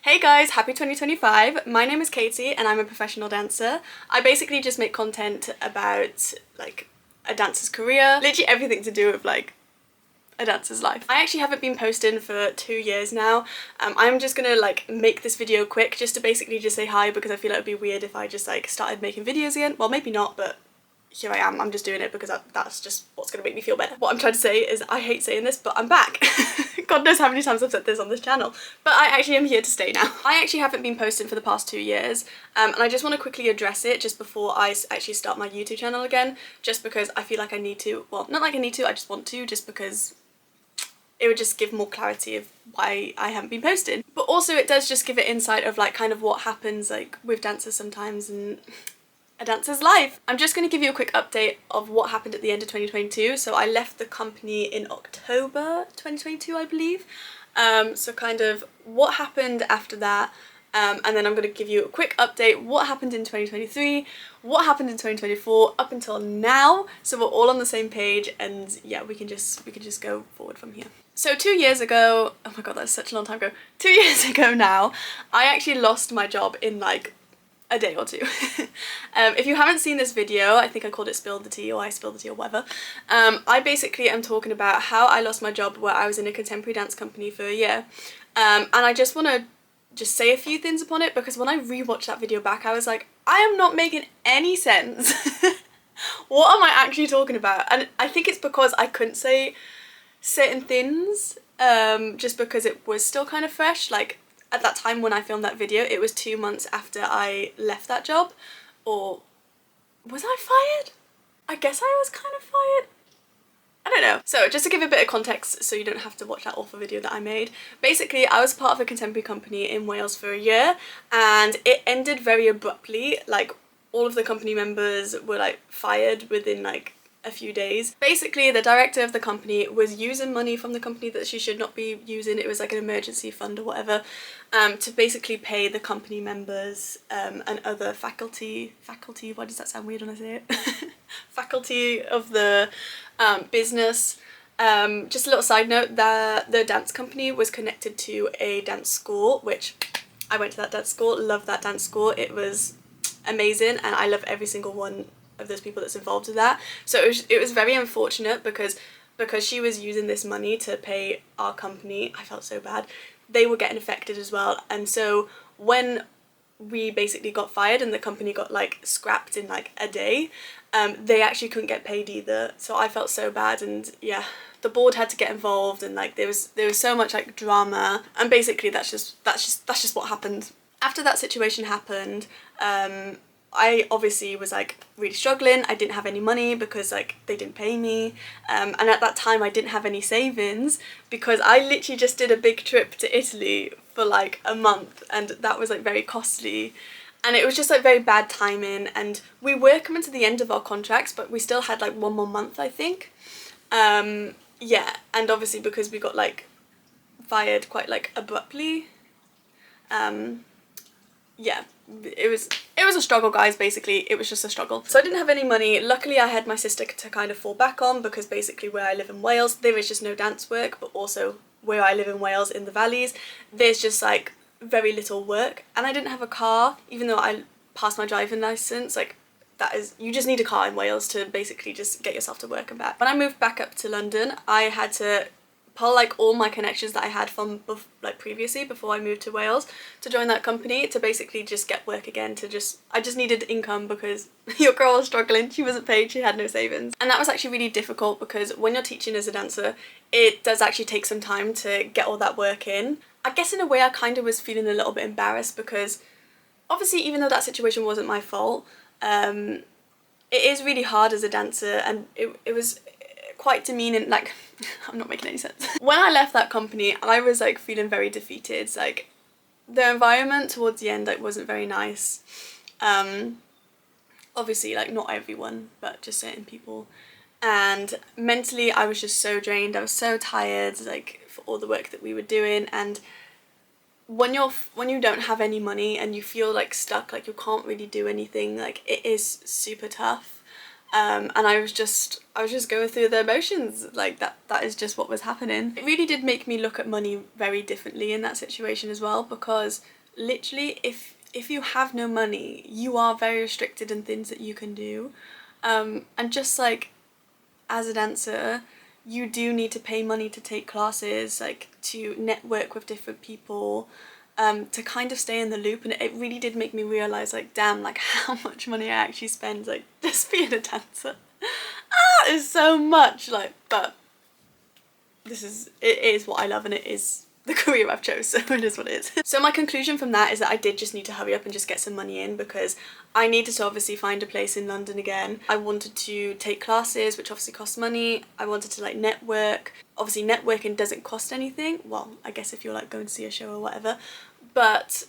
Hey guys, happy 2025. My name is Katie and I'm a professional dancer. I basically just make content about like a dancer's career, literally everything to do with like a dancer's life. I actually haven't been posting for 2 years now. I'm just gonna like make this video quick just to basically just say hi because I feel like it'd be weird if I just like started making videos again. Well, maybe not, but here I am. I'm just doing it because that's just what's gonna make me feel better. What I'm trying to say is I hate saying this, but I'm back. God knows how many times I've said this on this channel, but I actually am here to stay now. I actually haven't been posting for the past 2 years, and I just want to quickly address it just before I actually start my YouTube channel again, just because I feel like I need to. Well, not like I need to, I just want to, just because it would just give more clarity of why I haven't been posting. But also it does just give it insight of like kind of what happens like with dancers sometimes and a dancer's life. I'm just going to give you a quick update of what happened at the end of 2022. So I left the company in October 2022, I believe. So kind of what happened after that. And then I'm going to give you a quick update what happened in 2023, what happened in 2024 up until now, so we're all on the same page, and yeah, we can just go forward from here. So 2 years ago, oh my god, that's such a long time ago. 2 years ago now, I actually lost my job in like a day or two. If you haven't seen this video, I think I called it Spill the Tea or I Spilled the Tea or whatever. I basically am talking about how I lost my job where I was in a contemporary dance company for a year. And I just want to just say a few things upon it because when I rewatched that video back, I was like, I am not making any sense. What am I actually talking about? And I think it's because I couldn't say certain things just because it was still kind of fresh. Like at that time when I filmed that video, it was 2 months after I left that job. Or was I fired? I guess I was kind of fired. I don't know. So just to give a bit of context so you don't have to watch that awful video that I made. Basically, I was part of a contemporary company in Wales for a year and it ended very abruptly. Like all of the company members were like fired within like a few days. Basically, the director of the company was using money from the company that she should not be using. It was like an emergency fund or whatever, to basically pay the company members and other faculty, why does that sound weird when I say it? Faculty of the business. Just a little side note, that the dance company was connected to a dance school, which I went to that dance school, loved that dance school. It was amazing and I love every single one of those people that's involved with that. So it was very unfortunate because she was using this money to pay our company. I felt so bad. They were getting affected as well, and so when we basically got fired and the company got like scrapped in like a day, they actually couldn't get paid either. So I felt so bad, and yeah, the board had to get involved, and like there was so much like drama, and basically that's just what happened. After that situation happened, I obviously was like really struggling. I didn't have any money because like they didn't pay me, and at that time I didn't have any savings because I literally just did a big trip to Italy for like a month, and that was like very costly, and it was just like very bad timing, and we were coming to the end of our contracts but we still had like 1 more month, I think. Yeah, and obviously because we got like fired quite like abruptly, yeah, it was a struggle, guys. Basically it was just a struggle. So I didn't have any money. Luckily I had my sister to kind of fall back on because basically where I live in Wales there is just no dance work, but also where I live in Wales in the valleys there's just like very little work, and I didn't have a car even though I passed my driving license. Like that is, you just need a car in Wales to basically just get yourself to work and back. When I moved back up to London I had to pull like all my connections that I had from like previously before I moved to Wales to join that company to basically just get work again, I just needed income because your girl was struggling, she wasn't paid, she had no savings. And that was actually really difficult because when you're teaching as a dancer it does actually take some time to get all that work in. I guess in a way I kind of was feeling a little bit embarrassed because obviously even though that situation wasn't my fault, it is really hard as a dancer, and it was quite demeaning. Like I'm not making any sense. When I left that company I was like feeling very defeated. Like the environment towards the end like wasn't very nice. Obviously like not everyone but just certain people, and mentally I was just so drained. I was so tired like for all the work that we were doing, and when you don't have any money and you feel like stuck, like you can't really do anything, like it is super tough. And I was just going through the emotions, like that is just what was happening. It really did make me look at money very differently in that situation as well, because literally if you have no money, you are very restricted in things that you can do. And just like as a dancer, you do need to pay money to take classes, like to network with different people, to kind of stay in the loop. And it really did make me realise, like, damn, like how much money I actually spend like just being a dancer. It's so much, like, but it is what I love, and it is the career I've chose, so it is what it is. So my conclusion from that is that I did just need to hurry up and just get some money in, because I needed to obviously find a place in London again. I wanted to take classes, which obviously costs money. I wanted to like network. Obviously networking doesn't cost anything. Well, I guess if you're like going to see a show or whatever, but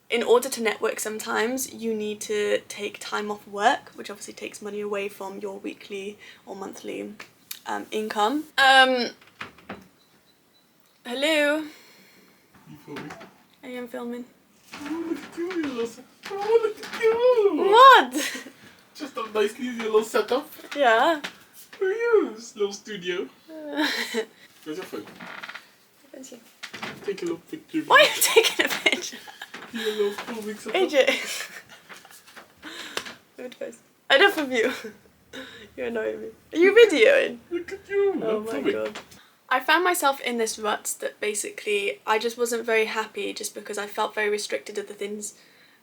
in order to network sometimes you need to take time off work, which obviously takes money away from your weekly or monthly income. Hello? You filming? I am filming. Oh, look at you, you little... Oh, look at you! What? Just a nicely your little setup. Yeah. For you, this little studio. Where's your phone? Thank you. Take a little picture. Why are you taking a picture? Your little filming setup. AJ. Good face. Enough of you. You're annoying me. Are you videoing? Look at you. Oh I'm my filming. god. I found myself in this rut that basically I just wasn't very happy, just because I felt very restricted of the things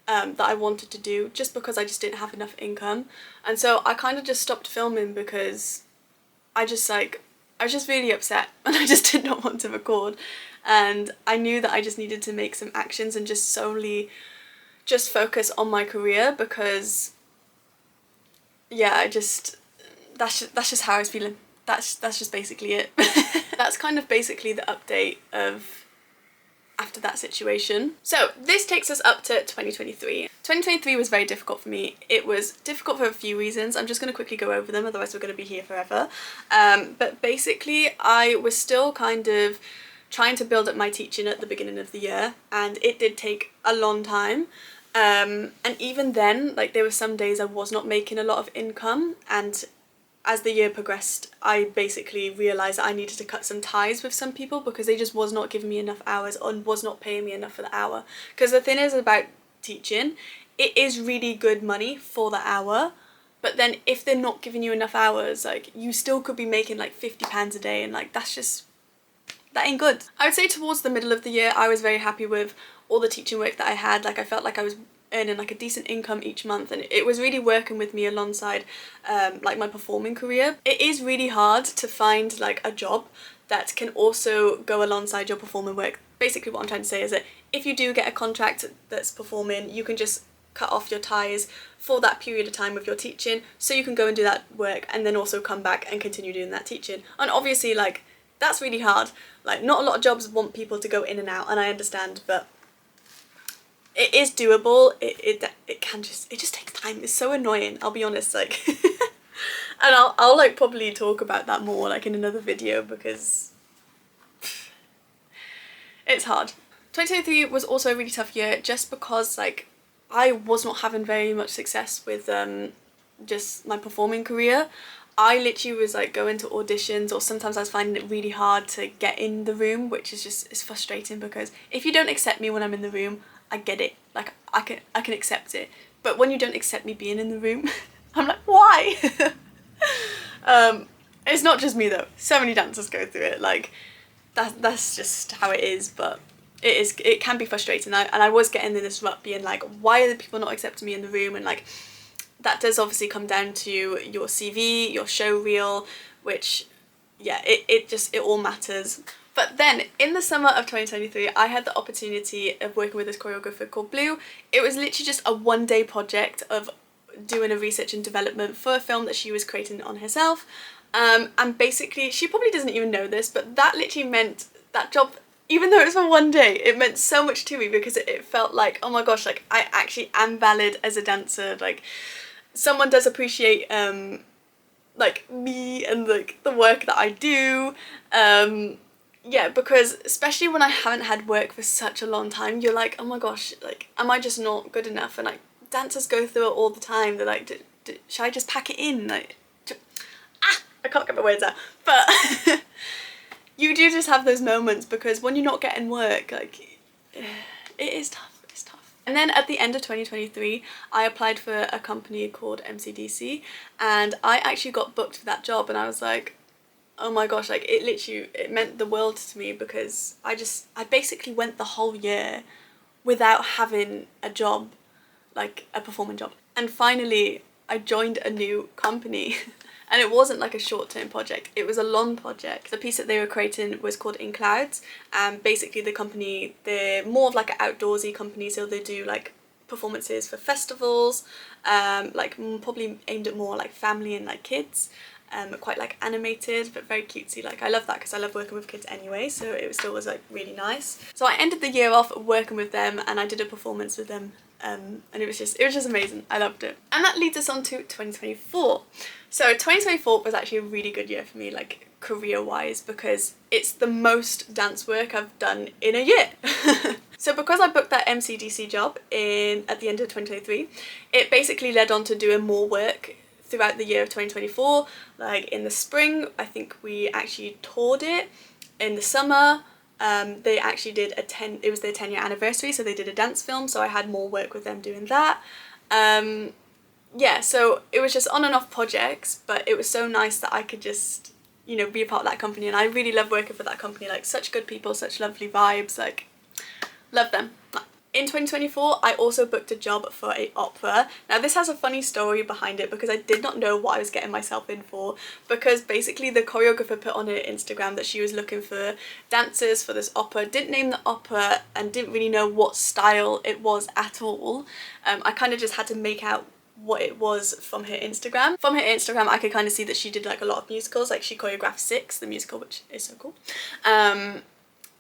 that I wanted to do, just because I just didn't have enough income. And so I kind of just stopped filming, because I was just really upset and I just did not want to record. And I knew that I just needed to make some actions and just solely just focus on my career, because yeah, that's just how I was feeling. That's just basically it. That's kind of basically the update of after that situation. So this takes us up to 2023. 2023 was very difficult for me. It was difficult for a few reasons. I'm just going to quickly go over them, otherwise we're going to be here forever. But basically I was still kind of trying to build up my teaching at the beginning of the year, and it did take a long time. And even then, like, there were some days I was not making a lot of income, and as the year progressed, I basically realised that I needed to cut some ties with some people, because they just was not giving me enough hours or was not paying me enough for the hour. Because the thing is about teaching, it is really good money for the hour, but then if they're not giving you enough hours, like, you still could be making like £50 a day, and like that ain't good. I would say towards the middle of the year I was very happy with all the teaching work that I had. Like, I felt like I was earning like a decent income each month, and it was really working with me alongside like my performing career. It is really hard to find like a job that can also go alongside your performing work. Basically what I'm trying to say is that if you do get a contract that's performing, you can just cut off your ties for that period of time with your teaching, so you can go and do that work and then also come back and continue doing that teaching. And obviously, like, that's really hard. Like, not a lot of jobs want people to go in and out, and I understand, but it is doable. It just takes time. It's so annoying, I'll be honest, like. And I'll like probably talk about that more like in another video, because it's hard. 2023 was also a really tough year, just because like I was not having very much success with just my performing career. I literally was like going to auditions, or sometimes I was finding it really hard to get in the room, which is just, it's frustrating, because if you don't accept me when I'm in the room, I get it, like I can accept it, but when you don't accept me being in the room, I'm like, why? It's not just me though, so many dancers go through it, like that's just how it is. But it can be frustrating, and I was getting in this rut being like, why are the people not accepting me in the room? And like, that does obviously come down to your CV, your show reel, which, yeah, it all matters. But then in the summer of 2023, I had the opportunity of working with this choreographer called Blue. It was literally just a one-day project of doing a research and development for a film that she was creating on herself. And basically, she probably doesn't even know this, but that literally meant, that job, even though it was for one day, it meant so much to me, because it felt like, oh my gosh, like I actually am valid as a dancer. Like, someone does appreciate like me and like the work that I do. Yeah, because especially when I haven't had work for such a long time, you're like, oh my gosh, like, am I just not good enough? And like, dancers go through it all the time. They're like, should I just pack it in? Like, I can't get my words out, but you do just have those moments because when you're not getting work, like, it is tough, it's tough. And then at the end of 2023, I applied for a company called MCDC, and I actually got booked for that job, and I was like, oh my gosh, like, it meant the world to me because I basically went the whole year without having a job, like a performing job. And finally, I joined a new company. And it wasn't like a short-term project, it was a long project. The piece that they were creating was called In Clouds, and basically the company, they're more of like an outdoorsy company, so they do like performances for festivals, like probably aimed at more like family and like kids, quite like animated but very cutesy. Like, I love that because I love working with kids anyway, so it still was like really nice. So I ended the year off working with them, and I did a performance with them, and it was just amazing. I loved it. And that leads us on to 2024. So 2024 was actually a really good year for me, like career-wise, because it's the most dance work I've done in a year. So because I booked that MCDC job at the end of 2023, it basically led on to doing more work throughout the year of 2024. Like in the spring, I think we actually toured it. In the summer, they actually did it was their 10-year anniversary, so they did a dance film, so I had more work with them doing that. Yeah, so it was just on and off projects, but it was so nice that I could just, you know, be a part of that company, and I really love working for that company. Like, such good people, such lovely vibes, like, love them. In 2024, I also booked a job for an opera. Now, this has a funny story behind it because I did not know what I was getting myself in for, because basically the choreographer put on her Instagram that she was looking for dancers for this opera, didn't name the opera, and didn't really know what style it was at all. I kind of just had to make out what it was from her Instagram. From her Instagram, I could kind of see that she did like a lot of musicals, like she choreographed Six, the musical, which is so cool.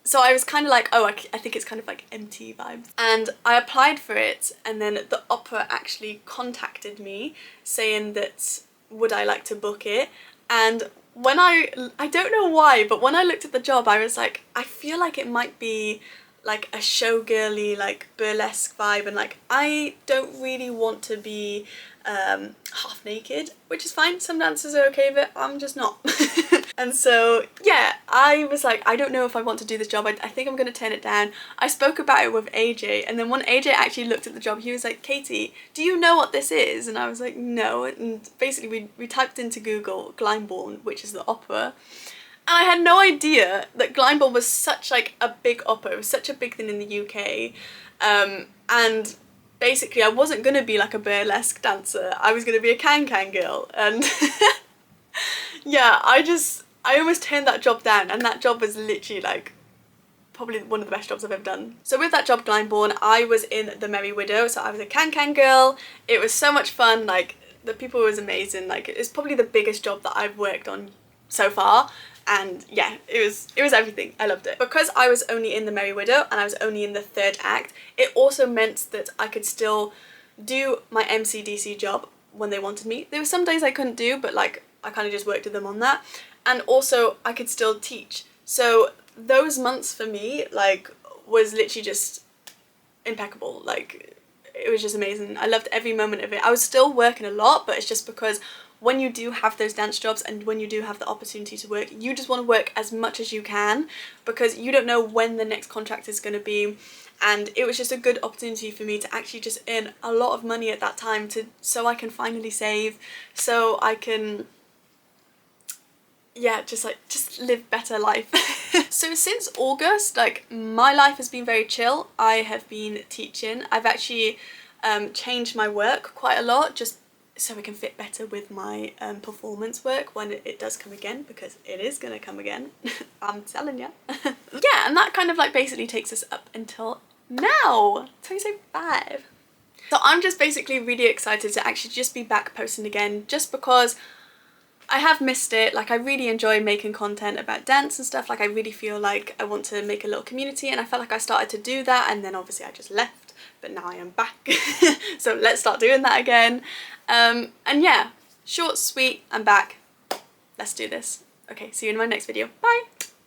So I was kind of like, oh, I think it's kind of like MT vibes. And I applied for it, and then the opera actually contacted me saying that would I like to book it. And when I don't know why, but when I looked at the job, I was like, I feel like it might be like a showgirly, like burlesque vibe, and like I don't really want to be half naked, which is fine, some dancers are okay with it, I'm just not. And so yeah, I was like, I don't know if I want to do this job, I think I'm gonna turn it down. I spoke about it with AJ, and then when AJ actually looked at the job, he was like, Katie, do you know what this is? And I was like, no. And basically we typed into Google Glyndebourne, which is the opera, and I had no idea that Glyndebourne was such like a big opera. It was such a big thing in the UK. And basically I wasn't going to be like a burlesque dancer. I was going to be a can-can girl. And yeah, I almost turned that job down, and that job was literally like probably one of the best jobs I've ever done. So with that job, Glyndebourne, I was in The Merry Widow, so I was a can-can girl. It was so much fun, like the people was amazing. Like, it's probably the biggest job that I've worked on so far. And yeah, it was everything. I loved it. Because I was only in The Merry Widow and I was only in the third act, it also meant that I could still do my MCDC job when they wanted me. There were some days I couldn't do, but like I kind of just worked with them on that. And also I could still teach. So those months for me, like, was literally just impeccable. Like, it was just amazing. I loved every moment of it. I was still working a lot, but it's just because when you do have those dance jobs and when you do have the opportunity to work, you just want to work as much as you can because you don't know when the next contract is going to be. And it was just a good opportunity for me to actually just earn a lot of money at that time, so I can finally save, so I can, yeah, just live better life. So since August, like, my life has been very chill. I have been teaching. I've actually changed my work quite a lot, just so it can fit better with my performance work when it does come again, because it is gonna come again. I'm telling ya. Yeah, and that kind of like basically takes us up until now, 2025. So I'm just basically really excited to actually just be back posting again, just because I have missed it. Like, I really enjoy making content about dance and stuff. Like, I really feel like I want to make a little community, and I felt like I started to do that, and then obviously I just left, but now I am back. So let's start doing that again. And yeah, short, sweet, I'm back. Let's do this. Okay, see you in my next video. Bye!